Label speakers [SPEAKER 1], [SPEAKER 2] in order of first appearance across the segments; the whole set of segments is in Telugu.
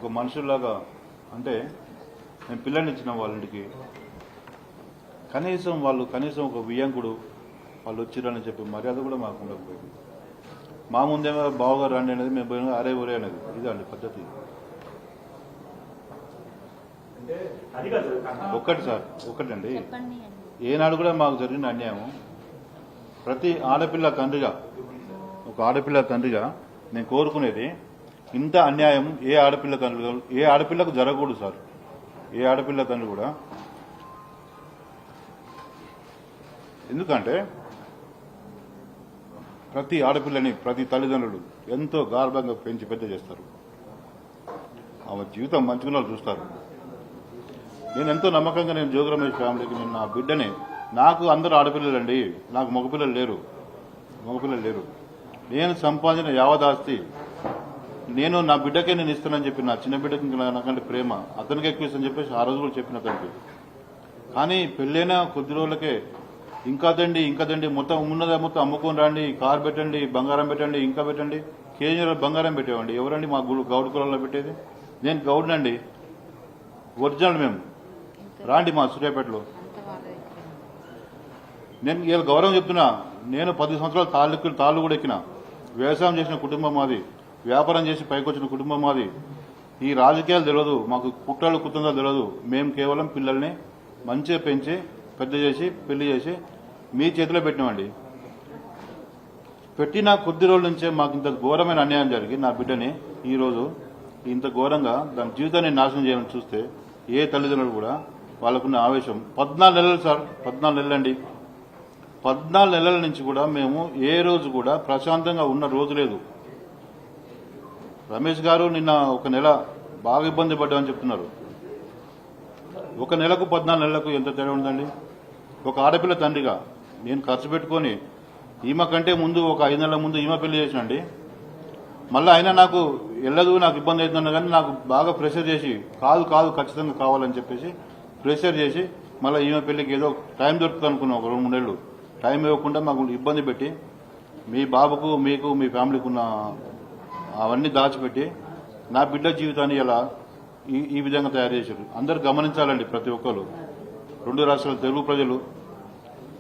[SPEAKER 1] ఒక మనుషుల్లాగా అంటే నేను పిల్లల్ని ఇచ్చిన వాళ్ళ ఇంటికి కనీసం ఒక వియ్యంకుడు వాళ్ళు వచ్చిరని చెప్పి మర్యాద కూడా మాకు ఉండకపోయింది. మా ముందేమో బావగారు రండి అనేది మేము పోయిన అరే ఒరే అనేది ఇదండి పద్ధతి. ఒకటండి ఏనాడు కూడా మాకు జరిగిన అన్యాయం ప్రతి ఆడపిల్ల తండ్రిగా నేను కోరుకునేది ఇంత అన్యాయం ఏ ఆడపిల్లకు జరగకూడదు సార్. ఏ ఆడపిల్ల తండ్రి కూడా. ఎందుకంటే ప్రతి ఆడపిల్లని ప్రతి తల్లిదండ్రులు ఎంతో గార్భంగా పెంచి పెద్ద చేస్తారు. ఆమె జీవితం మంచిగా చూస్తారు. నేను ఎంతో నమ్మకంగా నేను జోగి రమేష్ ఫ్యామిలీకి నేను నా బిడ్డని నాకు అందరూ ఆడపిల్లలండి, నాకు మగపిల్లలు లేరు. నేను సంపాదించిన యావదాస్తి నేను నా బిడ్డకే నేను ఇస్తానని చెప్పి నా చిన్న బిడ్డకి నాకంటే ప్రేమ అతనికి ఎక్కువ ఇస్తానని చెప్పేసి ఆ రోజు కూడా చెప్పిన అతనికి. కానీ పెళ్ళైన కొద్ది రోజులకే ఇంకా తండి మొత్తం ఉన్నదా మొత్తం అమ్ముకొని రండి, కారు పెట్టండి, బంగారం పెట్టండి, ఇంకా పెట్టండి. కేజీలో బంగారం పెట్టేవండి. ఎవరండి మా గౌడ్ కులంలో పెట్టేది? నేను గౌడ్నండి, ఒరిజినల్ మేము. రాండి మా సూర్యాపేటలో. నేను ఇలా గౌరవం చెప్తున్నా. నేను 10 సంవత్సరాలు తాళ్ళు కూడా ఎక్కిన. వ్యవసాయం చేసిన కుటుంబం మాది, వ్యాపారం చేసి పైకొచ్చిన కుటుంబం మాది. ఈ రాజకీయాలు తెలియదు మాకు, కుట్రలు తెలియదు. మేము కేవలం పిల్లల్ని మంచిగా పెంచి పెద్ద చేసి పెళ్లి చేసి మీ చేతిలో పెట్టినామండి. పెట్టిన కొద్ది రోజుల నుంచే మాకు ఇంత ఘోరమైన అన్యాయం జరిగి నా బిడ్డని ఈరోజు ఇంత ఘోరంగా దాని జీవితాన్ని నాశనం చేయాలని చూస్తే ఏ తల్లిదండ్రులు కూడా వాళ్ళకున్న ఆవేశం 14 నెలలు సార్, 14 నెలలండి. 14 నెలల నుంచి కూడా మేము ఏ రోజు కూడా ప్రశాంతంగా ఉన్న రోజు లేదు. రమేష్ గారు నిన్న ఒక నెల బాగా ఇబ్బంది పడ్డామని చెప్తున్నారు. ఒక నెలకు 14 నెలలకు ఎంత తేడా ఉందండి? ఒక ఆడపిల్ల తండ్రిగా నేను ఖర్చు పెట్టుకొని ఈమె కంటే ముందు ఒక 5 నెలల ముందు ఈమె పెళ్లి చేసినండి. మళ్ళీ అయినా నాకు వెళ్ళదు, నాకు ఇబ్బంది అవుతుందన్న కానీ నాకు బాగా ప్రెషర్ చేసి కాదు ఖచ్చితంగా కావాలని చెప్పేసి ప్రెషర్ చేసి మళ్ళీ ఈమె పెళ్లికి ఏదో టైం దొరుకుతుంది అనుకున్నాం. ఒక 2-3 నెలలు టైం ఇవ్వకుండా మాకు ఇబ్బంది పెట్టి మీ బాబుకు మీకు మీ ఫ్యామిలీకి ఉన్న అవన్నీ దాచిపెట్టి నా బిడ్డ జీవితాన్ని ఇలా ఈ విధంగా తయారు చేశారు. అందరూ గమనించాలండి. ప్రతి ఒక్కరు 2 రాష్ట్రాల తెలుగు ప్రజలు,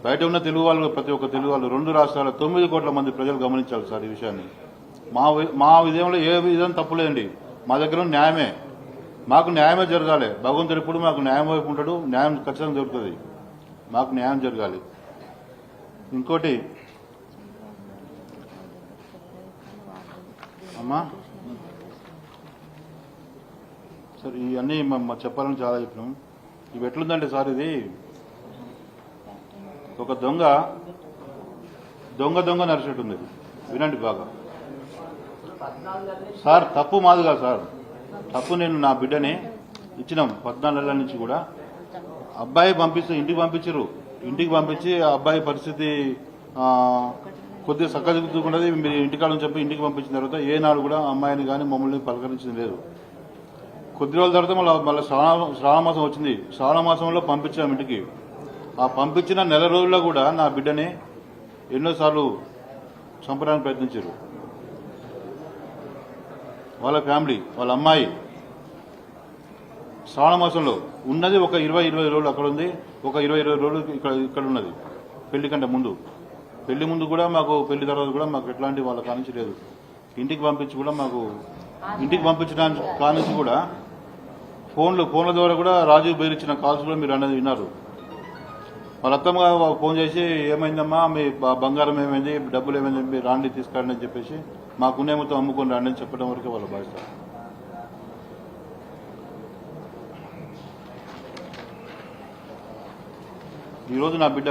[SPEAKER 1] బయట ఉన్న తెలుగు వాళ్ళు, ప్రతి ఒక్క తెలుగు వాళ్ళు 2 రాష్ట్రాల 9 కోట్ల మంది ప్రజలు గమనించాలి సార్ ఈ విషయాన్ని. మా విధంలో ఏ విధంగా తప్పులేదండి. మా దగ్గర న్యాయమే, మాకు న్యాయమే జరగాలి. భగవంతుడు ఎప్పుడు మాకు న్యాయం వైపు ఉంటాడు. న్యాయం ఖచ్చితంగా జరుగుతుంది. మాకు న్యాయం జరగాలి. ఇంకోటి అమ్మా సార్, ఇవన్నీ చెప్పాలని చాలా చెప్పినాం. ఇవి ఎట్లుందంటే సార్, ఇది ఒక దొంగ నడిచినట్టుంది. వినండి బాగా సార్. తప్పు మాదిగా సార్, తప్పు. నేను నా బిడ్డని ఇచ్చినాం 14 నెలల నుంచి కూడా. అబ్బాయి ఇంటికి పంపించి ఆ అబ్బాయి పరిస్థితి కొద్దిగా సక్కదిద్దుకున్నది. మీరు ఇంటికాడని చెప్పి ఇంటికి పంపించిన తర్వాత ఏనాడు కూడా అమ్మాయిని కానీ మమ్మల్ని పలకరించింది లేదు. కొద్ది రోజుల తర్వాత మళ్ళీ శ్రావణ మాసం వచ్చింది. శ్రావణ మాసంలో పంపించాం ఇంటికి. ఆ పంపించిన నెల రోజుల్లో కూడా నా బిడ్డని ఎన్నోసార్లు చంపడానికి ప్రయత్నించారు. వాళ్ళ ఫ్యామిలీ, వాళ్ళ అమ్మాయి శ్రావణ మాసంలో ఉన్నది ఒక 20 రోజులు అక్కడ ఉంది, ఒక 20 రోజులు ఇక్కడ ఉన్నది. పెళ్లి కంటే ముందు, పెళ్లి ముందు కూడా మాకు, పెళ్లి తర్వాత కూడా మాకు ఎట్లాంటి వాళ్ళ కానించి లేదు. ఇంటికి పంపించడానికి కానించి కూడా ఫోన్ల ద్వారా కూడా రాజీవ్ బెదిరించిన కాల్స్ కూడా మీరు అనేది విన్నారు. వాళ్ళ అత్తమ్మ ఫోన్ చేసి ఏమైందమ్మా, మీ బంగారం ఏమైంది, డబ్బులు ఏమైంది, మీరు రాండి తీసుకురండి అని చెప్పేసి మాకున్నే మొత్తం అమ్ముకొని రాండి అని చెప్పడం వరకే వాళ్ళ బాధ్యత. ఈరోజు నా బిడ్డ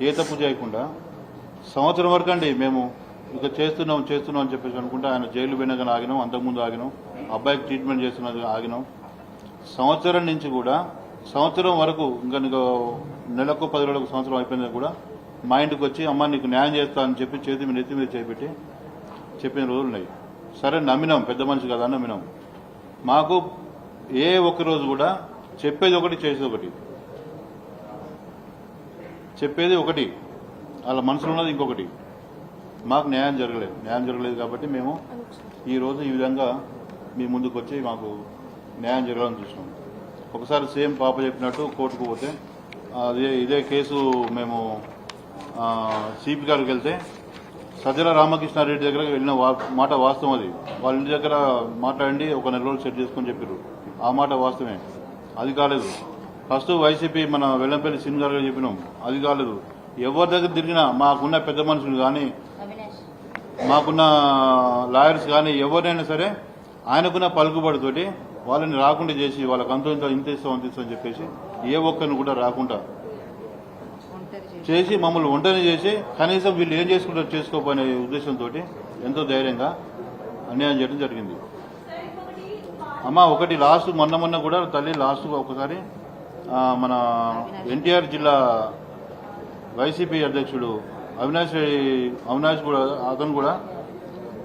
[SPEAKER 1] ఏ తప్పు చేయకుండా సంవత్సరం వరకు అండి మేము ఇక చేస్తున్నాం అని చెప్పేసి అనుకుంటే ఆయన జైలు పోయినా కానీ ఆగినాం, అంతకుముందు ఆగినాం, అబ్బాయికి ట్రీట్మెంట్ చేస్తున్నది ఆగినాం. సంవత్సరం నుంచి కూడా సంవత్సరం వరకు ఇంకా నెలకు 10 రోజులకు సంవత్సరం అయిపోయింది కూడా మా ఇంటికి వచ్చి అమ్మ నీకు న్యాయం చేస్తా అని చెప్పి నెత్తి మీద చేపెట్టి చెప్పిన రోజులు ఉన్నాయి. సరే నమ్మినాం, పెద్ద మనిషి కదా అని నమ్మినాం. మాకు ఏ ఒక్క రోజు కూడా చెప్పేది ఒకటి చేసేది ఒకటి, చెప్పేది ఒకటి, వాళ్ళ మనసులో ఉన్నది ఇంకొకటి. మాకు న్యాయం జరగలేదు కాబట్టి మేము ఈరోజు ఈ విధంగా మీ ముందుకు వచ్చి మాకు న్యాయం జరగాలని చూసినాం. ఒకసారి సేమ్ పాప చెప్పినట్టు కోర్టుకు పోతే ఇదే కేసు మేము సిపి గారికి వెళ్తే సజ్జల రామకృష్ణారెడ్డి దగ్గర వెళ్ళిన మాట వాస్తవం. అది వాళ్ళ ఇంటి దగ్గర మాట్లాడి ఒక నెల రోజులు సెట్ చేసుకొని చెప్పారు. ఆ మాట వాస్తవమే. అది కాలేదు. ఫస్ట్ వైసీపీ మన వెల్లంపల్లి సింగ్ గారు చెప్పినాం, అది కాలేదు. ఎవరి దగ్గర తిరిగినా మాకున్న పెద్ద మనుషులు కానీ మాకున్న లాయర్స్ కానీ ఎవరైనా సరే ఆయనకున్న పలుకుబడితోటి వాళ్ళని రాకుండా చేసి వాళ్ళకి ఇంత ఇస్తాం అని చెప్పేసి ఏ ఒక్కరిని కూడా రాకుండా చేసి మమ్మల్ని ఒంటరి చేసి కనీసం వీళ్ళు ఏం చేసుకుంటారు చేసుకోపోయే ఉద్దేశంతో ఎంతో ధైర్యంగా అన్యాయం చేయడం జరిగింది. అమ్మ ఒకటి లాస్ట్ మొన్న కూడా తల్లి లాస్ట్ ఒకసారి మన ఎన్టీఆర్ జిల్లా వైసీపీ అధ్యక్షుడు అవినాష్ కూడా అతను కూడా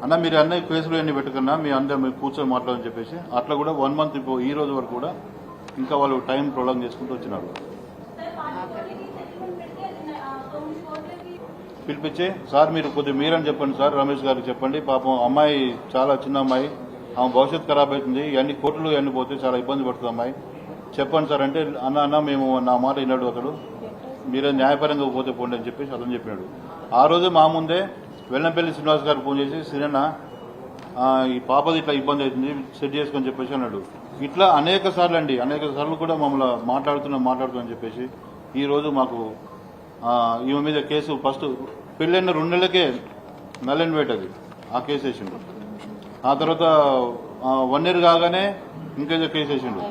[SPEAKER 1] అన్న మీరు అన్న కేసులు ఎన్ని పెట్టుకున్నా మీ అందరూ మీరు కూర్చొని మాట్లాడని చెప్పేసి అట్లా కూడా 1 మంత్ ఈ రోజు వరకు కూడా ఇంకా వాళ్ళు టైం ప్రొలాంగ్ చేసుకుంటూ వచ్చినారు. పిలిపించి సార్ మీరు కొద్దిగా మీరని చెప్పండి సార్, రమేష్ గారికి చెప్పండి, పాపం అమ్మాయి చాలా చిన్న అమ్మాయి, ఆమె భవిష్యత్తు ఖరాబ్ అవుతుంది, ఇవన్నీ కోర్టులు ఇవన్నీ పోతే చాలా ఇబ్బంది పడుతుంది అమ్మాయి, చెప్పండి సార్ అంటే అన్న మేము నా మాట విన్నాడు అతడు, మీరే న్యాయపరంగా పోతే పోండి అని చెప్పేసి అతను చెప్పినాడు. ఆ రోజు మా ముందే వెల్లంపల్లి శ్రీనివాస్ గారికి ఫోన్ చేసి సిరన్న ఈ పాపది ఇట్లా ఇబ్బంది అవుతుంది సెట్ చేసుకొని చెప్పేసి అన్నాడు. ఇట్లా అనేక సార్లు కూడా మమ్మల్ని మాట్లాడుతున్నాం చెప్పేసి ఈ రోజు మాకు ఈమె మీద కేసు ఫస్ట్ పెళ్ళైన 2 నెలలకే నల్లెన్ వేటది ఆ కేసు వేసిండు. ఆ తర్వాత 1 year కాగానే ఇంకేదో కేసు వేసిండు.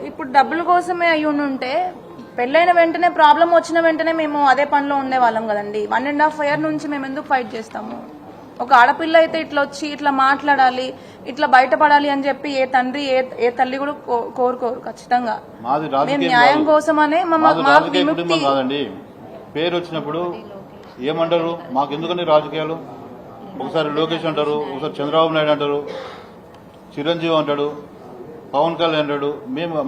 [SPEAKER 2] ఇప్పుడు డబ్బుల కోసమే అయి ఉంటే పెళ్ళైన వెంటనే ప్రాబ్లం వచ్చిన వెంటనే మేము అదే పనిలో ఉండేవాళ్ళం కదండి. 1.5 year నుంచి మేము ఎందుకు ఫైట్ చేస్తాము? ఒక ఆడపిల్ల అయితే ఇట్లా వచ్చి ఇట్లా మాట్లాడాలి, ఇట్లా బయటపడాలి అని చెప్పి ఏ తండ్రి ఏ తల్లి కూడా కోరుకోరు. ఖచ్చితంగా మేము న్యాయం కోసమనే
[SPEAKER 1] కాదండి. పేరు వచ్చినప్పుడు ఏమంటారు, మాకు ఎందుకని రాజకీయాలు? ఒకసారి లోకేష్ అంటారు, ఒకసారి చంద్రబాబు నాయుడు అంటారు, చిరంజీవి అంటాడు, పవన్ కళ్యాణ్ అంటాడు.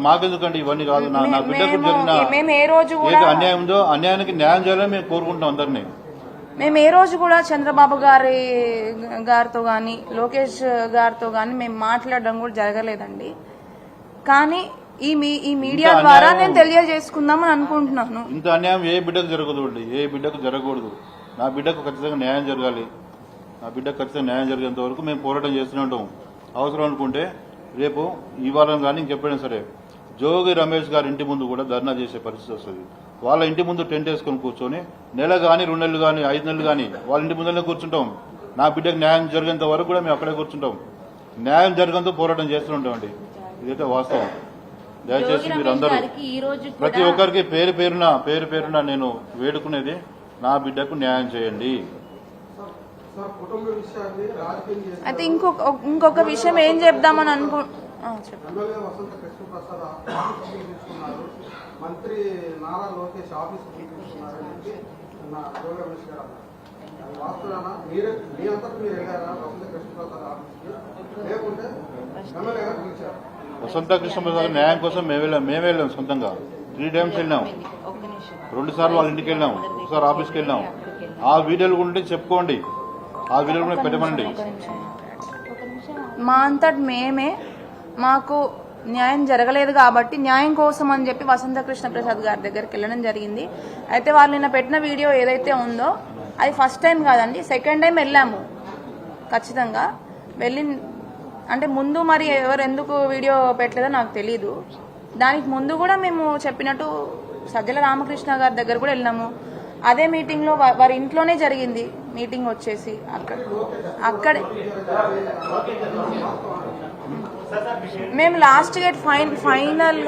[SPEAKER 1] మాకెందుకండి ఇవన్నీ కాదు. నా బిడ్డకు జరిగిన అన్యాయం ఉందో అన్యాయానికి న్యాయం చేయాలని మేము కోరుకుంటాం అందరినీ.
[SPEAKER 2] మేము ఏ రోజు కూడా చంద్రబాబు గారితో గాని లోకేష్ గారితో గాని మేము మాట్లాడడం కూడా జరగలేదండి. కానీ ఈ మీడియా ద్వారా నేను తెలియజేసుకుందామని అనుకుంటున్నాను.
[SPEAKER 1] ఇంత అన్యాయం ఏ బిడ్డకు జరగదు, ఏ బిడ్డకు జరగకూడదు. నా బిడ్డకు ఖచ్చితంగా న్యాయం జరగాలి. నా బిడ్డకు ఖచ్చితంగా న్యాయం జరిగేంత వరకు మేము పోరాటం చేస్తూనే ఉంటాం. అవసరం అనుకుంటే రేపు ఇవాళ కానీ ఇంకెప్పుడైనా సరే జోగి రమేష్ గారి ఇంటి ముందు కూడా ధర్నా చేసే పరిస్థితి వస్తుంది. వాళ్ళ ఇంటి ముందు టెంట్ వేసుకొని కూర్చొని నెల కానీ 2 నెలలు కానీ 5 నెలలు కానీ వాళ్ళ ఇంటి ముందరనే కూర్చుంటాం. నా బిడ్డకు న్యాయం జరిగేంత వరకు కూడా మేము అక్కడే కూర్చుంటాం. న్యాయం జరిగేంత పోరాటం చేస్తుంటామండి. ఇదైతే వాస్తవం. దయచేసి మీరందరూ ప్రతి ఒక్కరికి పేరు పేరున నేను వేడుకునేది నా బిడ్డకు న్యాయం చేయండి.
[SPEAKER 2] అయితే ఇంకొక విషయం ఏం చెప్దామని
[SPEAKER 3] మంత్రి నారా లోకేష్ ఆఫీస్
[SPEAKER 1] వసంత కృష్ణప్రసాద్ న్యాయం కోసం మేమే వెళ్ళాం సొంతంగా 3 times వెళ్ళాం. 2 సార్లు వాళ్ళ ఇంటికి వెళ్ళాం, ఒకసారి ఆఫీస్కి వెళ్ళాం. ఆ వీడియోలు ఉంటే చెప్పుకోండి, ఆ వీడియోలు కూడా పెట్టమనండి.
[SPEAKER 2] మా అంతటి మాకు న్యాయం జరగలేదు కాబట్టి న్యాయం కోసం అని చెప్పి వసంత కృష్ణప్రసాద్ గారి దగ్గరికి వెళ్ళడం జరిగింది. అయితే వాళ్ళు నిన్న పెట్టిన వీడియో ఏదైతే ఉందో అది ఫస్ట్ టైం కాదండి, సెకండ్ టైం వెళ్ళాము. ఖచ్చితంగా వెళ్ళి అంటే ముందు మరి ఎవరు ఎందుకు వీడియో పెట్టలేదో నాకు తెలీదు. దానికి ముందు కూడా మేము చెప్పినట్టు సజ్జల రామకృష్ణ గారి దగ్గర కూడా వెళ్ళినాము. అదే మీటింగ్ లో వారి ఇంట్లోనే జరిగింది మీటింగ్ వచ్చేసి. అక్కడే మేము లాస్ట్ గేట్ ఫైనల్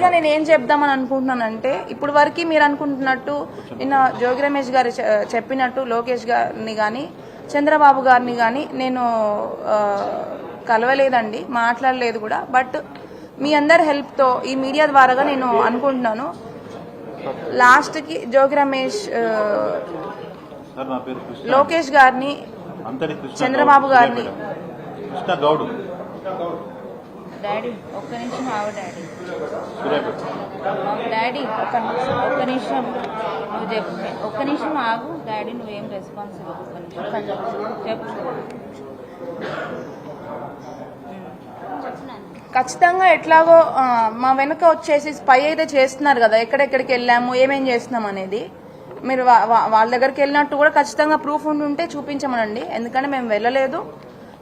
[SPEAKER 2] గా నేను ఏం చెప్దామని అనుకుంటున్నానంటే, ఇప్పుడు వరకు మీరు అనుకుంటున్నట్టు నిన్న జోగి రమేష్ గారు చెప్పినట్టు లోకేష్ గారిని గాని చంద్రబాబు గారిని గాని నేను కలవలేదండి, మాట్లాడలేదు కూడా. బట్ మీ అందరి హెల్ప్ తో ఈ మీడియా ద్వారాగా నేను అనుకుంటున్నాను లాస్ట్ కి జోగి రమేష్ లోకేష్ గారిని చంద్రబాబు గారిని
[SPEAKER 4] డాడీ ఒక్క నిమిషం ఆగు డాడీ.
[SPEAKER 1] సూర్యాపేట.
[SPEAKER 4] డాడీ ఒక్క నిమిషం నువ్వు చెప్పు. ఒక్క నిమిషం ఆగు డాడీ, నువ్వేం రెస్పాన్సిబుల్. ఒక్క నిమిషం చెప్పు.
[SPEAKER 2] ఖచ్చితంగా ఎట్లాగో మా వెనుక వచ్చేసి స్పై అయితే చేస్తున్నారు కదా, ఎక్కడెక్కడికి వెళ్ళాము, ఏమేం చేస్తున్నాం అనేది. మీరు వాళ్ళ దగ్గరికి వెళ్ళినట్టు కూడా ఖచ్చితంగా ప్రూఫ్ ఉంటే చూపించమనండి. ఎందుకంటే మేము వెళ్ళలేదు,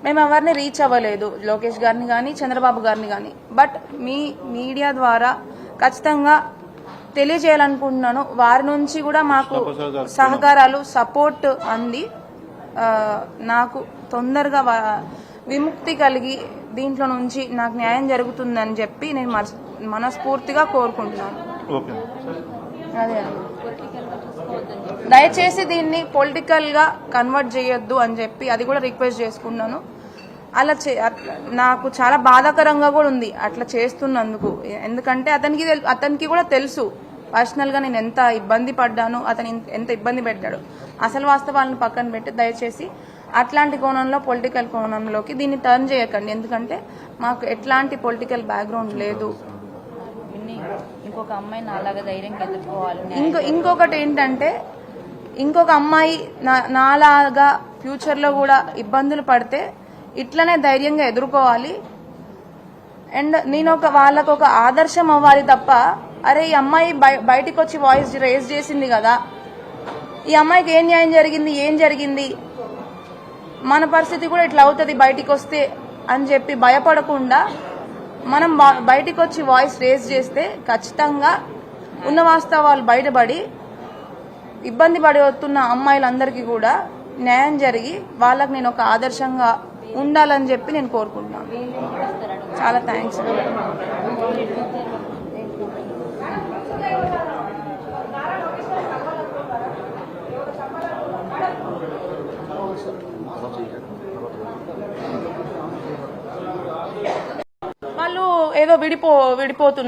[SPEAKER 2] మేము ఎవరిని రీచ్ అవ్వలేదు, లోకేష్ గారిని కానీ చంద్రబాబు గారిని కానీ. బట్ మీ మీడియా ద్వారా ఖచ్చితంగా తెలియజేయాలనుకుంటున్నాను. వారి నుంచి కూడా మాకు సహకారాలు, సపోర్ట్ అంది నాకు తొందరగా విముక్తి కలిగి దీంట్లో నుంచి నాకు న్యాయం జరుగుతుందని చెప్పి నేను మనస్ఫూర్తిగా కోరుకుంటున్నాను. అదే దయచేసి దీన్ని పొలిటికల్ గా కన్వర్ట్ చేయొద్దు అని చెప్పి అది కూడా రిక్వెస్ట్ చేసుకున్నాను. అలా నాకు చాలా బాధాకరంగా కూడా ఉంది అట్లా చేస్తున్నందుకు. ఎందుకంటే అతనికి కూడా తెలుసు పర్సనల్ గా నేను ఎంత ఇబ్బంది పడ్డాను, అతను ఎంత ఇబ్బంది పెట్టాడు. అసలు వాస్తవాలను పక్కన పెట్టి దయచేసి అట్లాంటి కోణంలో, పొలిటికల్ కోణంలోకి దీన్ని టర్న్ చేయకండి. ఎందుకంటే మాకు ఎట్లాంటి పొలిటికల్ బ్యాక్గ్రౌండ్ లేదు.
[SPEAKER 4] ఇంకొక అమ్మాయి నాలాగా ధైర్యంగా ఎదుర్కోవాలి.
[SPEAKER 2] ఇంకొకటి ఏంటంటే ఇంకొక అమ్మాయి నాలాగా ఫ్యూచర్ లో కూడా ఇబ్బందులు పడితే ఇట్లనే ధైర్యంగా ఎదుర్కోవాలి. అండ్ నేను వాళ్ళకు ఒక ఆదర్శం అవ్వాలి తప్ప, అరే ఈ అమ్మాయి బయటికి వచ్చి వాయిస్ రేజ్ చేసింది కదా, ఈ అమ్మాయికి ఏం న్యాయం జరిగింది, ఏం జరిగింది, మన పరిస్థితి కూడా ఇట్లా అవుతుంది బయటికి వస్తే అని చెప్పి భయపడకుండా మనం బయటికి వచ్చి వాయిస్ రేజ్ చేస్తే ఖచ్చితంగా ఉన్న వాస్తవాలు బయటపడి ఇబ్బంది పడి వస్తున్న అమ్మాయిలందరికీ కూడా న్యాయం జరిగి వాళ్ళకి నేను ఒక ఆదర్శంగా ఉండాలని చెప్పి నేను కోరుకుంటున్నాను. చాలా థ్యాంక్స్. వాళ్ళు ఏదో విడిపోతున్నారు.